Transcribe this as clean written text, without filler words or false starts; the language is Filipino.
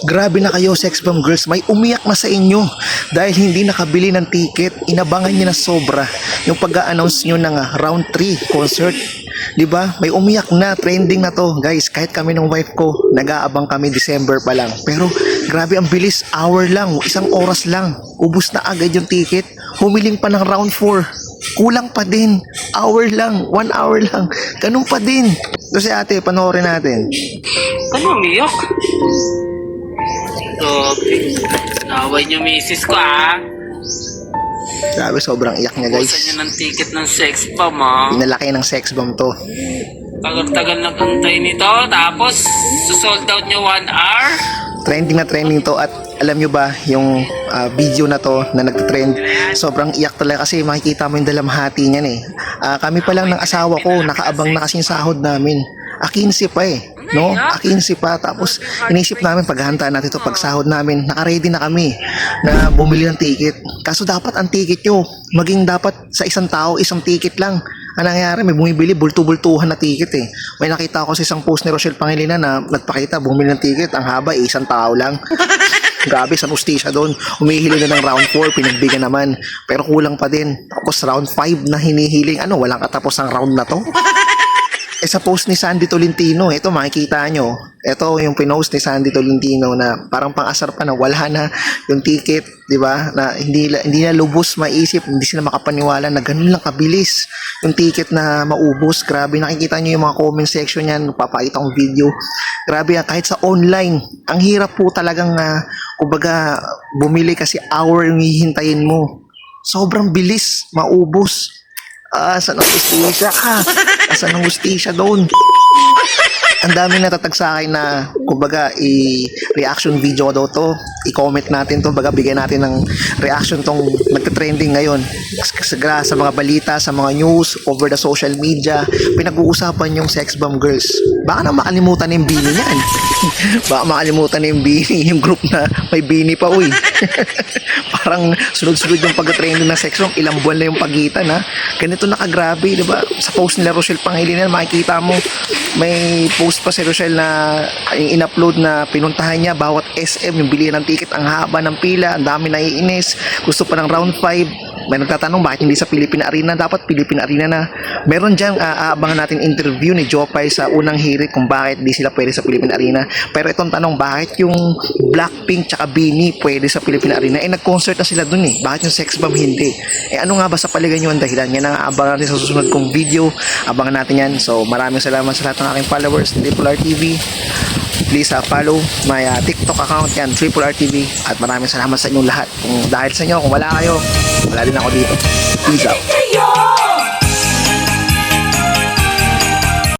Grabe na kayo, Sex Bomb Girls. May umiyak na sa inyo dahil hindi nakabili ng ticket. Inabangan niyo na sobra yung pag-a-announce niyo ng round 3 concert. 'Di ba? May umiyak na, trending na to, guys. Kahit kami ng wife ko, nag-aabang kami December pa lang. Pero grabe ang bilis, hour lang, isang oras lang. Ubus na agad yung ticket. Humiling pa ng round 4. Kulang pa din. Hour lang, 1 hour lang. Ganun pa din. Kasi ate, panoorin natin. Ano, umiyak? Grabe. Naway niyo misis ko, Grabe, sobrang iyak niya, guys. Busan niyo ng ticket ng sex bomb, Pinalaki ng sex bomb to. Tagal-tagal nagantay nito, tapos sold out niyo 1 hour? Trending na trending to, at alam nyo ba yung video na to na nagtrend, sobrang iyak talaga kasi makikita mo yung dalamhati niyan eh. Kami pa lang ng asawa ko, nakaabang na kasi yung sahod namin. 15 pa eh, no? 15 pa, tapos inisip namin paghahantaan natin ito pag sahod namin, naka-ready na kami na bumili ng ticket. Kaso dapat ang ticket nyo maging dapat sa isang tao, isang ticket lang. Ang nangyari, may bumibili, bultu-bultuhan na ticket eh. May nakita ko sa isang post ni Rochelle Pangilinan na nagpakita, bumili ng ticket, ang haba eh, isang tao lang. Grabe, sa ustisya doon. Umihili na ng round 4, pinagbigyan naman. Pero kulang pa din. Tapos round 5 na hinihiling. Ano, walang katapos ang round na to? Sa post ni Sandy Tolentino, ito makikita nyo, ito yung pinost ni Sandy Tolentino na parang pang-asar pa na wala na yung ticket, di ba? Na hindi na lubos maisip, hindi sila makapaniwala na ganun lang kabilis yung ticket na maubos. Grabe, nakikita nyo yung mga comment section yan, papakita kong video. Grabe, kahit sa online, ang hirap po talagang, kumbaga, bumili kasi hour yung hihintayin mo. Sobrang bilis, maubos. Saan ang ustisya ka? Saan ang ustisya doon? Ang dami natatag sa akin na, kumbaga, i-reaction video daw to. I-comment natin to, baga bigyan natin ng reaction tong nagka-trending ngayon. Sa mga balita, sa mga news, over the social media, pinag-uusapan yung Sex Bomb Girls. Baka na makalimutan na yung bini niyan. Baka makalimutan na yung bini, yung group na may bini pa, uy. Parang sunod-sunod yung pag-trending ng sex bomb, ilang buwan na yung pagitan, ha. Ganito nakagrabe, di ba? Sa post nila Rochelle Pangilinan, makikita mo, may post pa si Rochelle na yung in-upload na pinuntahan niya bawat SM, yung bilihan ng ticket, ang haba ng pila, ang dami naiinis, gusto pa ng round 5. May nagtatanong bakit hindi sa Philippine Arena, dapat Philippine Arena na. Meron dyan, aabangan natin interview ni Jopay sa unang hirit kung bakit hindi sila pwede sa Philippine Arena. Pero itong tanong, bakit yung Blackpink tsaka BINI pwede sa Philippine Arena? Nag-concert na sila dun eh. Bakit yung Sex Bomb hindi? Ano nga ba sa palagay nyo ang dahilan? Yan ang aabangan natin sa susunod kong video. Abangan natin yan. So maraming salamat sa lahat ng aking followers, Triple R TV. Please follow my TikTok account yan, Triple R TV. At maraming salamat sa inyong lahat. Kung dahil sa inyo, kung wala kayo, wala din ako dito. Peace out.